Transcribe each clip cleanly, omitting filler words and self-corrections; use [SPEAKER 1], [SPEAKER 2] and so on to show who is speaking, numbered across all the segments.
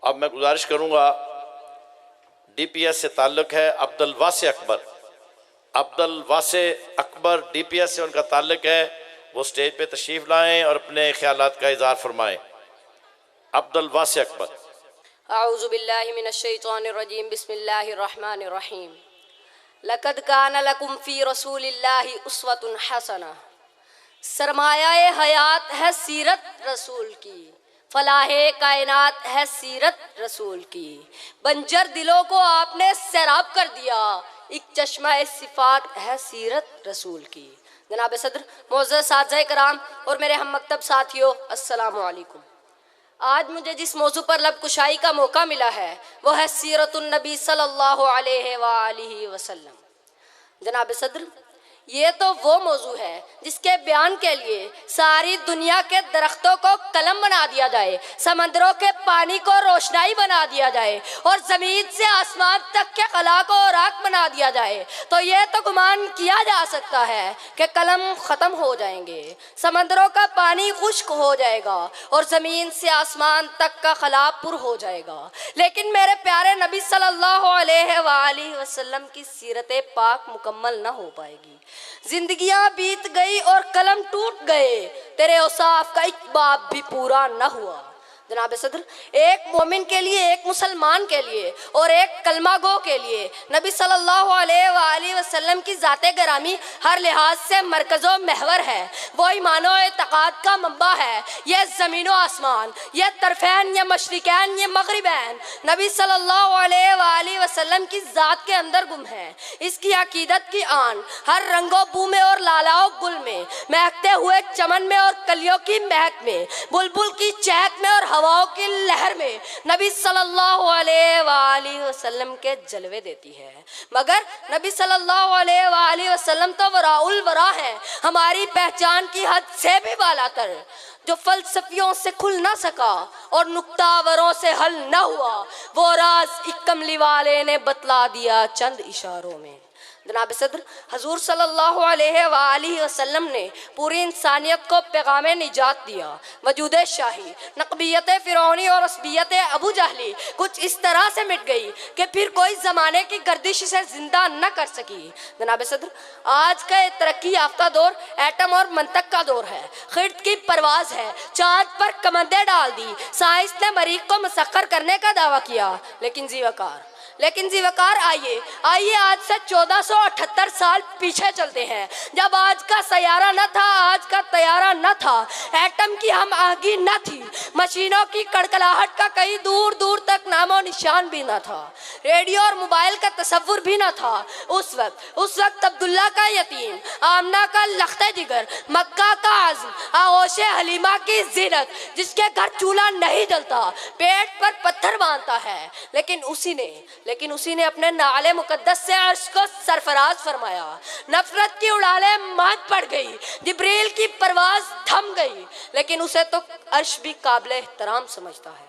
[SPEAKER 1] اب میں گزارش کروں گا، ڈی پی ایس سے تعلق ہے عبدالواسع اکبر، عبدالواسع اکبر ڈی پی ایس سے ان کا تعلق ہے، وہ سٹیج پہ تشریف لائیں اور اپنے خیالات کا اظہار فرمائیں۔ عبدالواسع اکبر۔
[SPEAKER 2] اعوذ باللہ من الشیطان الرجیم، بسم اللہ الرحمن الرحیم۔ لقد کان لکم فی رسول اللہ اسوۃ حسنہ، سرمایہ حیات ہے سیرت رسول کی، فلاح کائنات ہے سیرت رسول کی، بنجر دلوں کو آپ نے سیراب کر دیا، ایک چشمہ صفات ہے سیرت رسول کی۔ جناب صدر، معزز اساتذہ کرام اور میرے ہم مکتب ساتھیوں، السلام علیکم۔ آج مجھے جس موضوع پر لب کشائی کا موقع ملا ہے وہ ہے سیرت النبی صلی اللہ علیہ وآلہ وسلم۔ جناب صدر، یہ تو وہ موضوع ہے جس کے بیان کے لیے ساری دنیا کے درختوں کو قلم بنا دیا جائے، سمندروں کے پانی کو روشنائی بنا دیا جائے اور زمین سے آسمان تک کے خلا کو راکھ بنا دیا جائے، تو یہ تو گمان کیا جا سکتا ہے کہ قلم ختم ہو جائیں گے، سمندروں کا پانی خشک ہو جائے گا اور زمین سے آسمان تک کا خلا پر ہو جائے گا، لیکن میرے پیارے نبی صلی اللہ علیہ وآلہ وسلم کی سیرت پاک مکمل نہ ہو پائے گی۔ زندگیاں بیت گئی اور قلم ٹوٹ گئے، تیرے اوصاف کا ایک باب بھی پورا نہ ہوا۔ جناب صدر، ایک مومن کے لیے، ایک مسلمان کے لیے اور ایک کلمہ گو کے لیے نبی صلی اللہ علیہ وآلہ وسلم کی ذات گرامی ہر لحاظ سے مرکز و محور ہے، وہ ایمان و اعتقاد کا منبع ہے۔ یہ زمین و آسمان، یہ طرفین، یہ مشرقین، یہ مغربین نبی صلی اللہ علیہ وآلہ وسلم کی ذات کے اندر گم ہے۔ اس کی عقیدت کی آن ہر رنگ و بو میں اور لالا و گل میں، مہکتے ہوئے چمن میں اور کلیوں کی مہک میں، بلبل کی چہک میں اور ہواؤں کی لہر میں نبی صلی اللہ علیہ وآلہ وسلم کے جلوے دیتی ہے۔ مگر نبی صلی اللہ علیہ وآلہ وسلم تو وراء الورا ہیں، ہماری پہچان کی حد سے بھی بالا تر، جو فلسفیوں سے کھل نہ سکا اور نکتہ وروں سے حل نہ ہوا، وہ راز ایک کملی والے نے بتلا دیا چند اشاروں میں۔ جناب صدر، حضور صلی اللہ علیہ وآلہ وسلم نے پوری انسانیت کو پیغام نجات دیا۔ وجود شاہی، نقبیت فرعونی اور عصبیت ابو جہلی کچھ اس طرح سے مٹ گئی کہ پھر کوئی زمانے کی گردش سے زندہ نہ کر سکی۔ جناب صدر، آج کا ترقی یافتہ دور ایٹم اور منطق کا دور ہے، خرد کی پرواز ہے، چاند پر کمندیں ڈال دی، سائنس نے مریخ کو مسخر کرنے کا دعویٰ کیا، لیکن زی وقار آئیے آج سے 1478 سال پیچھے چلتے ہیں، جب آج کا سیارہ نہ تھا، آج کا طیارہ نہ تھا، ایٹم کی ہم آہنگی نہ تھی، مشینوں کی کڑکڑاہٹ کا کہیں دور دور تک نام و نشان بھی نہ تھا، ریڈیو اور موبائل کا تصور بھی نہ تھا۔ اس وقت عبداللہ کا یتیم، آمنہ کا لخت جگر، مکہ کا عزم، آغوش حلیمہ کی زینت، جس کے گھر چولہا نہیں جلتا، پیٹ پر پتھر باندھتا ہے، لیکن اسی نے اپنے نعل مقدس سے عرش کو سرفراز فرمایا۔ نفرت کی اڑالیں مات پڑ گئی، جبریل کی پرواز تھم گئی، لیکن اسے تو عرش بھی قابل احترام سمجھتا ہے۔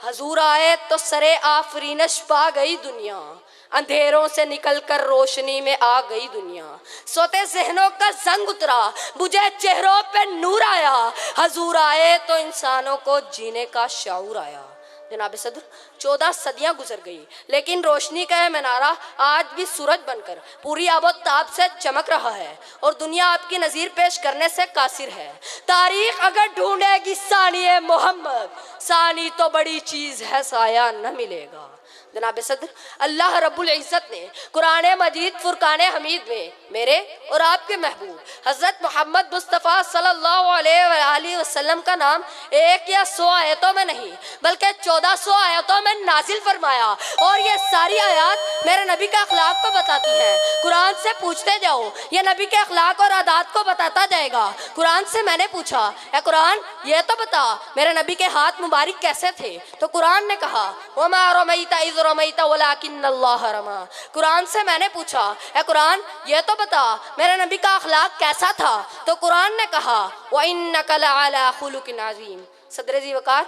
[SPEAKER 2] حضور آئے تو سرے آفرینش پا گئی دنیا، اندھیروں سے نکل کر روشنی میں آ گئی دنیا، سوتے ذہنوں کا زنگ اترا، بجھے چہروں پہ نور آیا، حضور آئے تو انسانوں کو جینے کا شعور آیا۔ جناب صدر، 14 صدیاں گزر گئی، لیکن روشنی کا یہ منارہ آج بھی سورج بن کر پوری آب و تاب سے چمک رہا ہے اور دنیا آپ کی نظیر پیش کرنے سے قاصر ہے۔ تاریخ اگر ڈھونڈے گی ثانی محمد، ثانی تو بڑی چیز ہے، سایہ نہ ملے گا۔ جناب صدر، اللہ رب العزت نے قرآن مجید فرقان حمید میں میرے اور آپ کے محبوب حضرت محمد مصطفیٰ صلی اللہ علیہ وآلہ وسلم کا نام 1 یا 100 آیتوں میں نہیں بلکہ 1400 آیتوں میں نازل فرمایا، اور یہ ساری آیات میرے نبی کے اخلاق کو بتاتی ہیں۔ قرآن سے پوچھتے جاؤ، یہ نبی کے اخلاق اور عادات کو بتاتا جائے گا۔ قرآن سے میں نے پوچھا، اے قرآن یہ تو بتا میرے نبی کے ہاتھ مبارک کیسے تھے؟ تو قرآن نے کہا وَمَا رَمَيْتَ إِذْ رَمَيْتَ وَلَكِنَّ اللَّهَ رَمَى۔ قرآن سے میں نے پوچھا، اے قرآن یہ تو بتا میرے نبی کا اخلاق کیسا تھا؟ تو قرآن نے کہا وَإِنَّكَ لَعَلَىٰ خُلُقٍ عَظِيمٍ۔ صدر ذی وقار،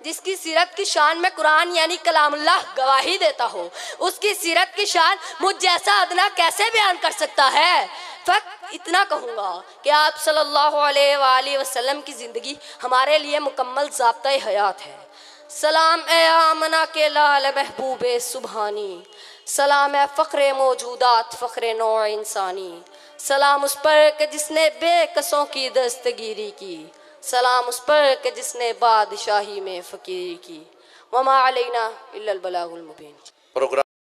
[SPEAKER 2] جس کی سیرت کی شان میں قرآن یعنی کلام اللہ گواہی دیتا ہو، اس کی سیرت کی شان مجھ جیسا ادنا کیسے بیان کر سکتا ہے؟ فقط اتنا کہوں گا کہ آپ صلی اللہ علیہ وآلہ وسلم کی زندگی ہمارے لیے مکمل ضابطۂ حیات ہے۔ سلام اے آمنہ کے لال محبوب سبحانی، سلام اے فخر موجودات فخر نوع انسانی، سلام اس پر کہ جس نے بے کسوں کی دستگیری کی، سلام اس پر کہ جس نے بادشاہی میں فقیری کی، وما علینا الا البلاغ المبین۔
[SPEAKER 1] پروگرام